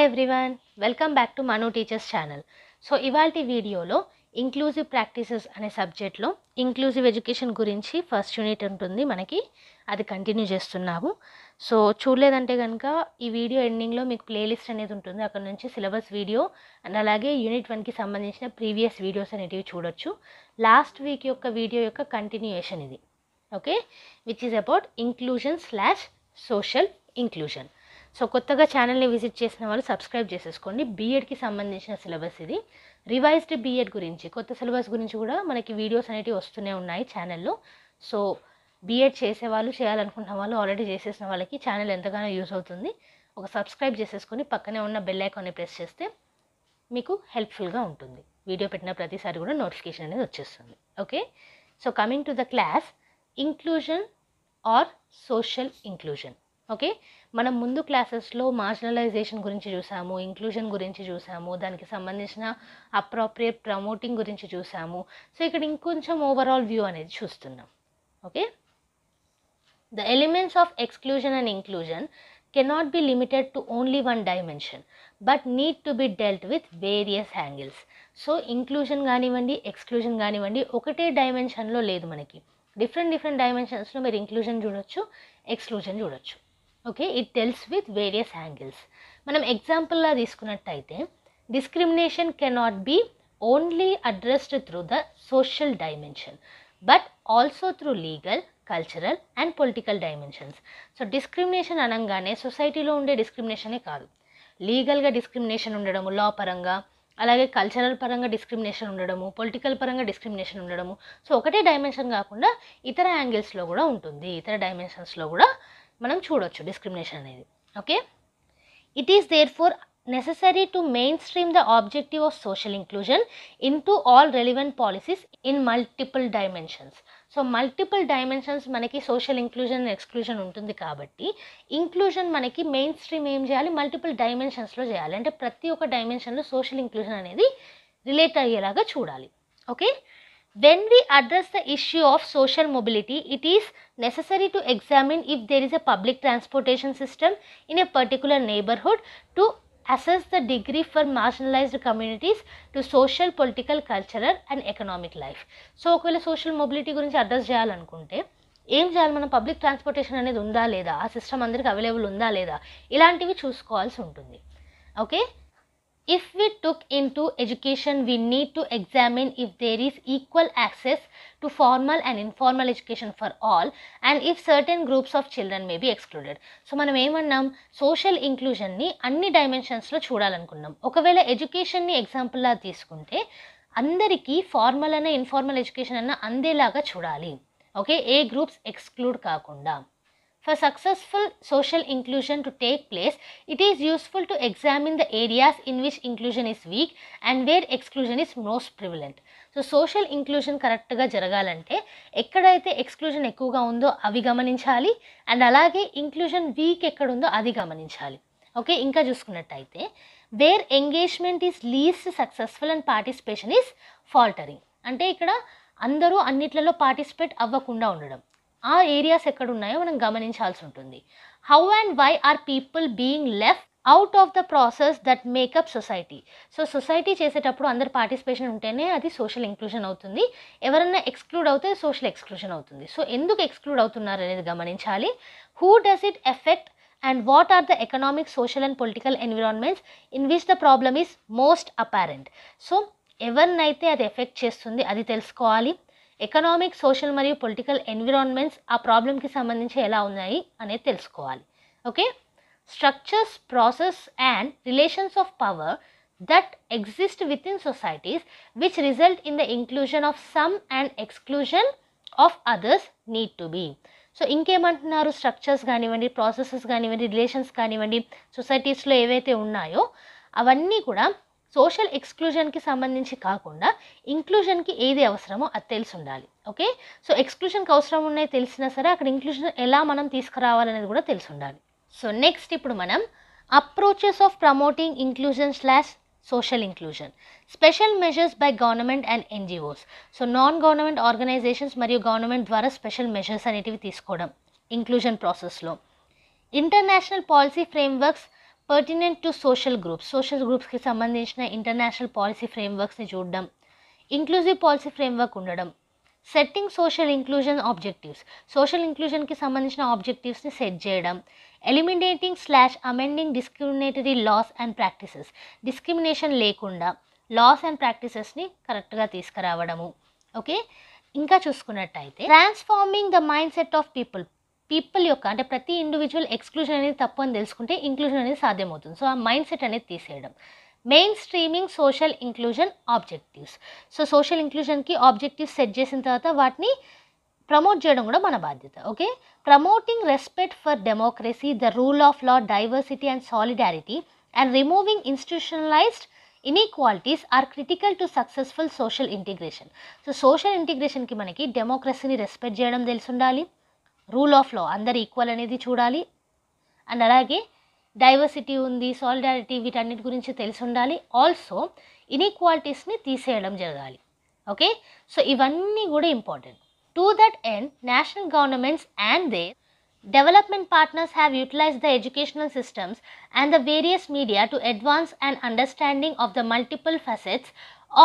Everyone, welcome back to Manu teachers channel. So ఇవాల్టి వీడియోలో inclusive practices అనే సబ్జెక్ట్లో ఇంక్లూజివ్ ఎడ్యుకేషన్ గురించి ఫస్ట్ యూనిట్ ఉంటుంది మనకి. అది కంటిన్యూ చేస్తున్నాము. సో చూడలేదంటే కనుక ఈ వీడియో ఎండింగ్లో మీకు ప్లేలిస్ట్ అనేది ఉంటుంది. అక్కడ నుంచి సిలబస్ వీడియో అండ్ అలాగే యూనిట్ 1కి సంబంధించిన ప్రీవియస్ వీడియోస్ అనేటివి చూడొచ్చు. లాస్ట్ వీక్ యొక్క వీడియో యొక్క కంటిన్యూయేషన్ ఇది. Okay, which is about inclusion social inclusion. So కొత్తగా ఛానల్ని విజిట్ చేసిన వాళ్ళు సబ్స్క్రైబ్ చేసేసుకోండి. బీఎడ్కి సంబంధించిన సిలబస్ ఇది. రివైజ్డ్ బీఎడ్ గురించి, కొత్త సిలబస్ గురించి కూడా మనకి వీడియోస్ అనేవి వస్తూనే ఉన్నాయి ఛానల్లో. సో బీఎడ్ చేసేవాళ్ళు, చేయాలనుకుంటున్న వాళ్ళు, ఆల్రెడీ చేసేసిన వాళ్ళకి ఛానల్ ఎంతగానో యూస్ అవుతుంది. ఒక సబ్స్క్రైబ్ చేసేసుకొని పక్కనే ఉన్న బెల్ ఐకాన్ని ప్రెస్ చేస్తే మీకు హెల్ప్ఫుల్గా ఉంటుంది. వీడియో పెట్టిన ప్రతిసారి కూడా నోటిఫికేషన్ అనేది వచ్చేస్తుంది. Okay, so coming to the class, inclusion or social inclusion. Okay, మనం ముందు క్లాసెస్లో మార్జినలైజేషన్ గురించి చూసాము, ఇంక్లూజన్ గురించి చూసాము, దానికి సంబంధించిన అప్రోప్రియేట్ ప్రమోటింగ్ గురించి చూసాము. సో ఇక్కడ ఇంకొంచెం ఓవరాల్ వ్యూ అనేది చూస్తున్నాం. Okay, the elements of exclusion and inclusion cannot be limited to only one dimension but need to be dealt with various angles. So inclusion కానివ్వండి, ఎక్స్క్లూజన్ కానివ్వండి, ఒకటే డైమెన్షన్లో లేదు మనకి. డిఫరెంట్ డైమెన్షన్స్లో మీరు ఇంక్లూజన్ చూడొచ్చు, ఎక్స్క్లూజన్ చూడొచ్చు. Okay, it deals with various angles. మనం ఎగ్జాంపుల్లా తీసుకున్నట్టయితే, discrimination cannot be only addressed through the social dimension but also through legal, cultural and political dimensions. So discrimination అనగానే సొసైటీలో ఉండే డిస్క్రిమినేషనే కాదు, లీగల్గా డిస్క్రిమినేషన్ ఉండడము లా పరంగా, అలాగే కల్చరల్ పరంగా డిస్క్రిమినేషన్ ఉండడము, పొలిటికల్ పరంగా డిస్క్రిమినేషన్ ఉండడము. సో ఒకటే డైమెన్షన్ కాకుండా ఇతర యాంగిల్స్లో కూడా ఉంటుంది, ఇతర డైమెన్షన్స్లో కూడా మనం చూడొచ్చు డిస్క్రిమినేషన్ అనేది. Okay, it is there for necessary to mainstream the objective of social inclusion into all relevant policies in multiple dimensions. So multiple dimensions మనకి సోషల్ ఇంక్లూజన్ అండ్ ఎక్స్క్లూజన్ ఉంటుంది కాబట్టి ఇంక్లూజన్ మనకి మెయిన్ స్ట్రీమ్ ఏం చేయాలి, multiple డైమెన్షన్స్లో చేయాలి. అంటే ప్రతి ఒక్క డైమెన్షన్లో సోషల్ ఇంక్లూజన్ అనేది రిలేట్ అయ్యేలాగా చూడాలి. Okay, when we address the issue of social mobility, it is necessary to examine if there is a public transportation system in a particular neighborhood to assess the degree for marginalized communities to social, political, cultural and economic life. So ఒకవేళ social mobility గురించి address చేయాలనుకుంటే ఏం చేయాలి, మనం public transportation అనేది ఉందా లేదా, ఆ సిస్టమ్ అందరికి అవైలబుల్ ఉందా లేదా, ఇలాంటివి చూసుకోవాల్సి ఉంటుంది. Okay, if we took into education, we need to examine if there is equal access to formal and informal education for all and if certain groups of children may be excluded. So మనం ఏమన్నాం, social ఇంక్లూజన్ని అన్ని డైమెన్షన్స్లో చూడాలనుకున్నాం. ఒకవేళ ఎడ్యుకేషన్ని ఎగ్జాంపుల్లా తీసుకుంటే అందరికీ formal అన్న informal education అన్న అందేలాగా చూడాలి. Okay, ఏ groups exclude కాకుండా. For successful social inclusion to take place, it is useful to examine the areas in which inclusion is weak and where exclusion is most prevalent. So social inclusion కరెక్ట్గా జరగాలంటే ఎక్కడైతే exclusion ఎక్కువగా ఉందో అవి గమనించాలి, and అలాగే inclusion week ఎక్కడుందో అది గమనించాలి. ఓకే, ఇంకా చూసుకున్నట్టయితే where engagement is least successful and participation is faltering. అంటే ఇక్కడ అందరూ అన్నిట్లలో పార్టిసిపేట్ అవ్వకుండా ఉండడం, ఆ ఏరియాస్ ఎక్కడ ఉన్నాయో మనం గమనించాల్సి ఉంటుంది. How and why are people being left out of the process that make up society. So society చేసేటప్పుడు అందరు పార్టిసిపేషన్ ఉంటేనే అది సోషల్ ఇంక్లూజన్ అవుతుంది. ఎవరన్నా ఎక్స్క్లూడ్ అవుతే సోషల్ ఎక్స్క్లూజన్ అవుతుంది. సో ఎందుకు ఎక్స్క్లూడ్ అవుతున్నారు అనేది గమనించాలి. Who does it affect and what are the economic, social and political environments in which the problem is most apparent. So ఎవరినైతే అది ఎఫెక్ట్ చేస్తుంది అది తెలుసుకోవాలి. ఎకనామిక్, సోషల్ మరియు పొలిటికల్ ఎన్విరాన్మెంట్స్ ఆ ప్రాబ్లంకి సంబంధించి ఎలా ఉన్నాయి అనేది తెలుసుకోవాలి. Okay, structures, process and relations of power that exist within societies which result in the inclusion of some and exclusion of others need to be. So ఇంకేమంటున్నారు, structures కానివ్వండి, ప్రాసెసెస్ కానివ్వండి, రిలేషన్స్ కానివ్వండి, సొసైటీస్లో ఏవైతే ఉన్నాయో అవన్నీ కూడా సోషల్ ఎక్స్క్లూజన్కి సంబంధించి కాకుండా ఇంక్లూజన్కి ఏది అవసరమో అది తెలిసి ఉండాలి. ఓకే, సో ఎక్స్క్లూజన్కి అవసరం ఉన్నాయి తెలిసినా సరే అక్కడ ఇంక్లూజన్ ఎలా మనం తీసుకురావాలనేది కూడా తెలిసి ఉండాలి. సో నెక్స్ట్ ఇప్పుడు మనం approaches of promoting inclusion social inclusion, special measures by government and NGOs. So non government organisations మరియు గవర్నమెంట్ ద్వారా స్పెషల్ మెజర్స్ అనేటివి తీసుకోవడం ఇంక్లూజన్ ప్రాసెస్లో. International policy frameworks pertinent to social గ్రూప్స్కి సంబంధించిన ఇంటర్నేషనల్ పాలసీ ఫ్రేమ్వర్క్స్ని చూడడం, ఇంక్లూజివ్ పాలసీ ఫ్రేమ్వర్క్ ఉండడం, setting social inclusion objectives, social ఇంక్లూజన్కి సంబంధించిన ఆబ్జెక్టివ్స్ని సెట్ చేయడం, eliminating / amending discriminatory laws and practices, discrimination లేకుండా లాస్ అండ్ ప్రాక్టీసెస్ని కరెక్ట్గా తీసుకురావడము. ఓకే, ఇంకా చూసుకున్నట్టయితే transforming the mind set of people యొక్క, అంటే ప్రతి ఇండివిజువల్ ఎక్స్క్లూజన్ అనేది తప్పు అని తెలుసుకుంటే ఇంక్లూజన్ అనేది సాధ్యమవుతుంది. సో ఆ మైండ్ సెట్ అనేది తీసేయడం. Mainstreaming social inclusion objectives, so social ఇంక్లూజన్కి ఆబ్జెక్టివ్స్ సెట్ చేసిన తర్వాత వాటిని ప్రమోట్ చేయడం కూడా మన బాధ్యత. Okay, promoting respect for democracy, the rule of law, diversity and solidarity and removing institutionalised inequalities are critical to successful social integration. So social ఇంటిగ్రేషన్కి మనకి డెమోక్రసీని రెస్పెక్ట్ చేయడం తెలిసి ఉండాలి, రూల్ ఆఫ్ లా అందరు ఈక్వల్ అనేది చూడాలి, అండ్ అలాగే డైవర్సిటీ ఉంది, సాలిడారిటీ, వీటన్నిటి గురించి తెలిసి ఉండాలి. ఆల్సో ఇన్ఈక్వాలిటీస్ని తీసేయడం జరగాలి. ఓకే, సో ఇవన్నీ కూడా important. To that end national governments and their development partners have utilized the educational systems and the various media to advance an understanding of the multiple facets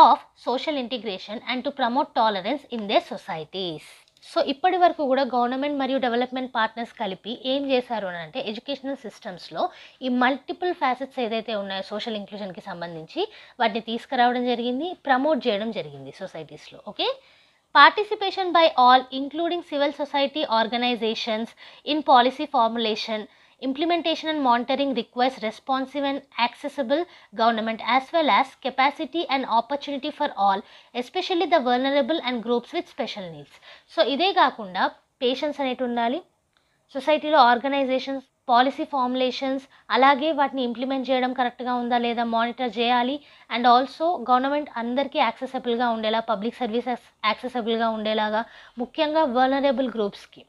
of social integration and to promote tolerance in their societies. So ఇప్పటి వరకు కూడా government మరియు development partners కలిపి ఏం చేశారు అని అంటే educational సిస్టమ్స్లో ఈ మల్టిపుల్ ఫ్యాసెట్స్ ఏదైతే ఉన్నాయో సోషల్ ఇంక్లూజన్కి సంబంధించి వాటిని తీసుకురావడం జరిగింది, ప్రమోట్ చేయడం జరిగింది సొసైటీస్లో. Okay, participation by all including civil society organizations in policy formulation, implementation and monitoring requires responsive and accessible government as well as capacity and opportunity for all, especially the vulnerable and groups with special needs. So ఇదే కాకుండా patience అనేటి ఉండాలి, సొసైటీలో organisations, policy formulations, అలాగే వాటిని implement చేయడం కరెక్ట్గా ఉందా లేదా మానిటర్ చేయాలి. అండ్ ఆల్సో గవర్నమెంట్ అందరికీ యాక్సెసబుల్గా ఉండేలా, పబ్లిక్ సర్వీసెస్ యాక్సెసబుల్గా ఉండేలాగా, ముఖ్యంగా వల్నరబుల్ గ్రూప్స్కి,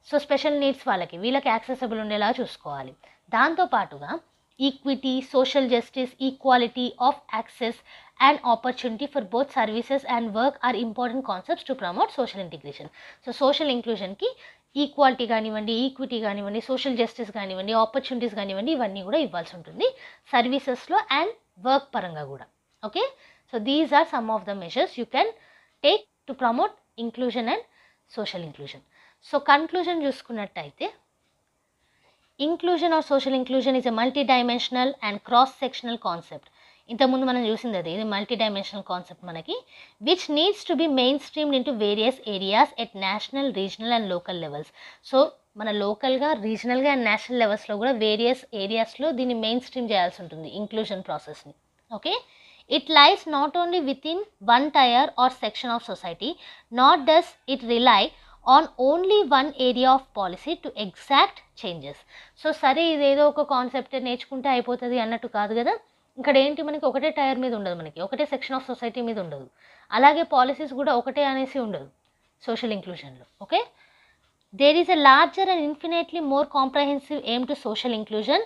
సో స్పెషల్ నీడ్స్ వీళ్ళకి యాక్సెసబుల్ ఉండేలా చూసుకోవాలి. దాంతోపాటుగా equity, social justice, equality of access and opportunity for both services and work are important concepts to promote social integration. So social inclusion ki equality కానివ్వండి, equity కానివ్వండి, social justice కానివ్వండి, opportunities కానివ్వండి, ఇవన్నీ కూడా ఇవ్వాల్సి ఉంటుంది సర్వీసెస్లో అండ్ వర్క్ పరంగా కూడా. Okay, so these are some of the measures you can take to promote inclusion and social inclusion. So conclusion చూసుకున్నట్టయితే inclusion or social inclusion is a multidimensional and cross sectional concept. ఇంతకుముందు మనం చూసింది అది, ఇది multidimensional concept మనకి, which needs to be mainstreamed into various areas at national, regional and local levels. So మన లోకల్గా, రీజనల్గా and national లెవెల్స్లో కూడా వేరియస్ ఏరియాస్లో దీన్ని మెయిన్ స్ట్రీమ్ చేయాల్సి ఉంటుంది ఇంక్లూజన్ ప్రాసెస్ని. Okay, it lies not only within one tier or section of society, not does it rely on only one area of policy to exact changes. So సరే ఇదేదో ఒక concept నేర్చుకుంటే అయిపోతుంది అన్నట్టు కాదు కదా, ఇక్కడ ఏంటి మనకి ఒకటే టైర్ మీద ఉండదు, మనకి ఒకటే సెక్షన్ ఆఫ్ సొసైటీ మీద ఉండదు, అలాగే పాలసీస్ కూడా ఒకటే అనేసి ఉండదు సోషల్ ఇంక్లూజన్లో. Okay, there is a larger and infinitely more comprehensive aim to social inclusion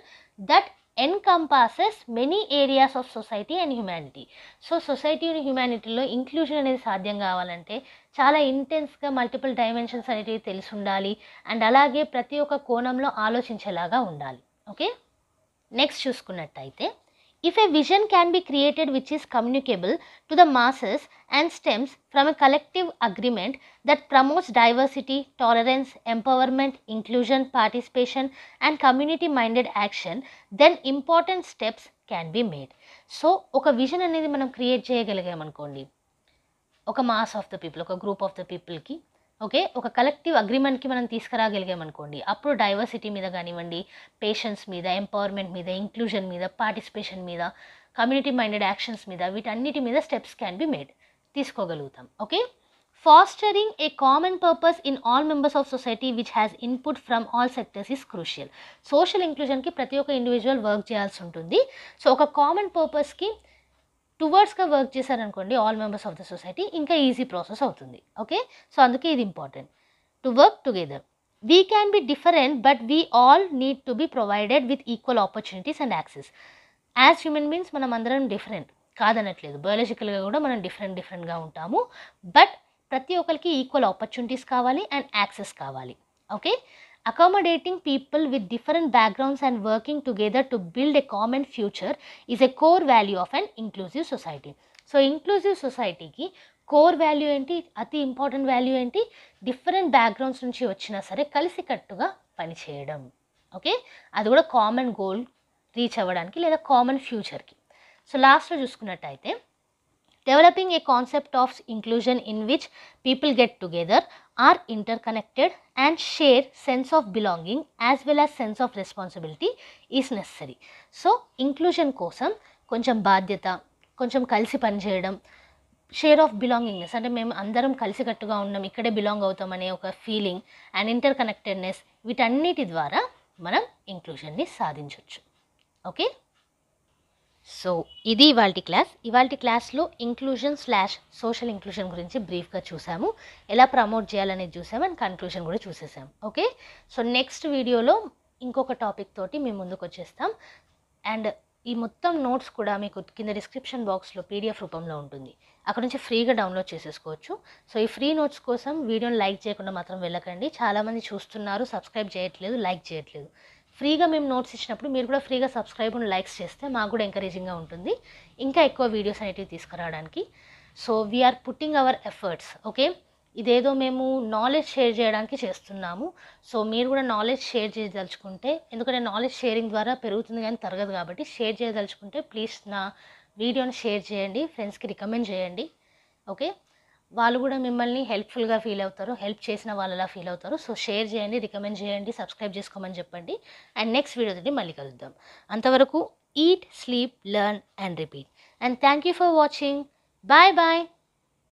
that encompasses many areas of society and humanity. So society and హ్యుమానిటీలో ఇంక్లూజన్ అనేది సాధ్యం కావాలంటే చాలా ఇంటెన్స్గా మల్టిపుల్ డైమెన్షన్స్ అనేటివి తెలిసి ఉండాలి, అండ్ అలాగే ప్రతి ఒక్క కోణంలో ఆలోచించేలాగా ఉండాలి. ఓకే, నెక్స్ట్ చూసుకున్నట్టయితే if a vision can be created which is communicable to the masses and stems from a collective agreement that promotes diversity, tolerance, empowerment, inclusion, participation and community minded action, then important steps can be made. So oka vision anedi manam create cheyagaligaam anukondi, oka mass of the people, oka group of the people ki, okay, ఒక collective అగ్రిమెంట్కి మనం తీసుకురాగలిగామనుకోండి, అప్పుడు diversity మీద కానివ్వండి, patience మీద, empowerment మీద, inclusion మీద, participation మీద, community minded actions మీద, వీటన్నిటి మీద స్టెప్స్ క్యాన్ బి మేడ్, తీసుకోగలుగుతాం. Okay, fostering a common purpose in all members of society which has input from all sectors is crucial. Social ఇంక్లూజన్కి ప్రతి ఒక్క ఇండివిజువల్ వర్క్ చేయాల్సి ఉంటుంది. సో ఒక కామన్ పర్పస్కి టువర్డ్స్గా వర్క్ చేశారనుకోండి all members of the society, ఇంకా ఈజీ ప్రాసెస్ అవుతుంది. ఓకే, సో అందుకే ఇది important to work together. We can be different but we all need to be provided with equal opportunities and access. As human beings మనం అందరం different కాదనట్లేదు, బయాలజికల్గా కూడా మనం డిఫరెంట్గా ఉంటాము, బట్ ప్రతి ఒక్కరికి ఈక్వల్ ఆపర్చునిటీస్ కావాలి అండ్ యాక్సెస్ కావాలి. Okay, Accommodating people with different backgrounds and working together to build a common future is a core value of an inclusive society. So inclusive సొసైటీకి కోర్ వాల్యూ ఏంటి, అతి important value ఏంటి, different backgrounds నుంచి వచ్చినా సరే కలిసికట్టుగా పనిచేయడం. ఓకే, అది కూడా కామన్ గోల్ రీచ్ అవ్వడానికి లేదా కామన్ ఫ్యూచర్కి. సో లాస్ట్లో చూసుకున్నట్టయితే developing a concept of inclusion in which people get together are interconnected and share sense of belonging as well as sense of responsibility is necessary. So inclusion కోసం కొంచెం బాధ్యత, కొంచెం కలిసి పనిచేయడం, షేర్ ఆఫ్ బిలాంగింగ్నెస్ అంటే మేము అందరం కలిసికట్టుగా ఉన్నాం, ఇక్కడే బిలాంగ్ అవుతాం అనే ఒక ఫీలింగ్ అండ్ ఇంటర్ కనెక్టెడ్నెస్, వీటన్నిటి ద్వారా మనం ఇంక్లూజన్ని సాధించవచ్చు. ఓకే, సో ఇది ఇవాల్టి క్లాస్లో ఇంక్లూజన్ / సోషల్ ఇంక్లూజన్ గురించి బ్రీఫ్గా చూసాము, ఎలా ప్రమోట్ చేయాలనేది చూసాము అండ్ కన్క్లూజన్ కూడా చూసేసాము. ఓకే, సో నెక్స్ట్ వీడియోలో ఇంకొక టాపిక్ తోటి మేము ముందుకు వచ్చేస్తాం. అండ్ ఈ మొత్తం నోట్స్ కూడా మీకు కింద డిస్క్రిప్షన్ బాక్స్లో పీడిఎఫ్ రూపంలో ఉంటుంది, అక్కడ నుంచి ఫ్రీగా డౌన్లోడ్ చేసేసుకోవచ్చు. సో ఈ ఫ్రీ నోట్స్ కోసం వీడియోని లైక్ చేయకుండా మాత్రం వెళ్ళకండి. చాలామంది చూస్తున్నారు, సబ్స్క్రైబ్ చేయట్లేదు, లైక్ చేయట్లేదు. ఫ్రీగా మేము నోట్స్ ఇచ్చినప్పుడు మీరు కూడా ఫ్రీగా సబ్స్క్రైబ్ అండ్ లైక్స్ చేస్తే మాకు కూడా ఎంకరేజింగ్గా ఉంటుంది ఇంకా ఎక్కువ వీడియోస్ అనేటివి తీసుకురావడానికి. So we're putting our efforts. Okay, ఇదేదో మేము నాలెడ్జ్ షేర్ చేయడానికి చేస్తున్నాము. సో మీరు కూడా నాలెడ్జ్ షేర్ చేయదలుచుకుంటే, ఎందుకంటే నాలెడ్జ్ షేరింగ్ ద్వారా పెరుగుతుంది కానీ తరగదు కాబట్టి, షేర్ చేయదలుచుకుంటే ప్లీజ్ నా వీడియోని షేర్ చేయండి, ఫ్రెండ్స్కి రికమెండ్ చేయండి. ఓకే, వాళ్ళు కూడా మిమ్మల్ని హెల్ప్ఫుల్గా ఫీల్ అవుతారు, హెల్ప్ చేసిన వాళ్ళలా ఫీల్ అవుతారు. సో షేర్ చేయండి, రికమెండ్ చేయండి, సబ్స్క్రైబ్ చేసుకోమని చెప్పండి. అండ్ నెక్స్ట్ వీడియోతో మళ్ళీ కలుద్దాం. అంతవరకు eat, sleep, learn and repeat. And thank you for watching. Bye bye.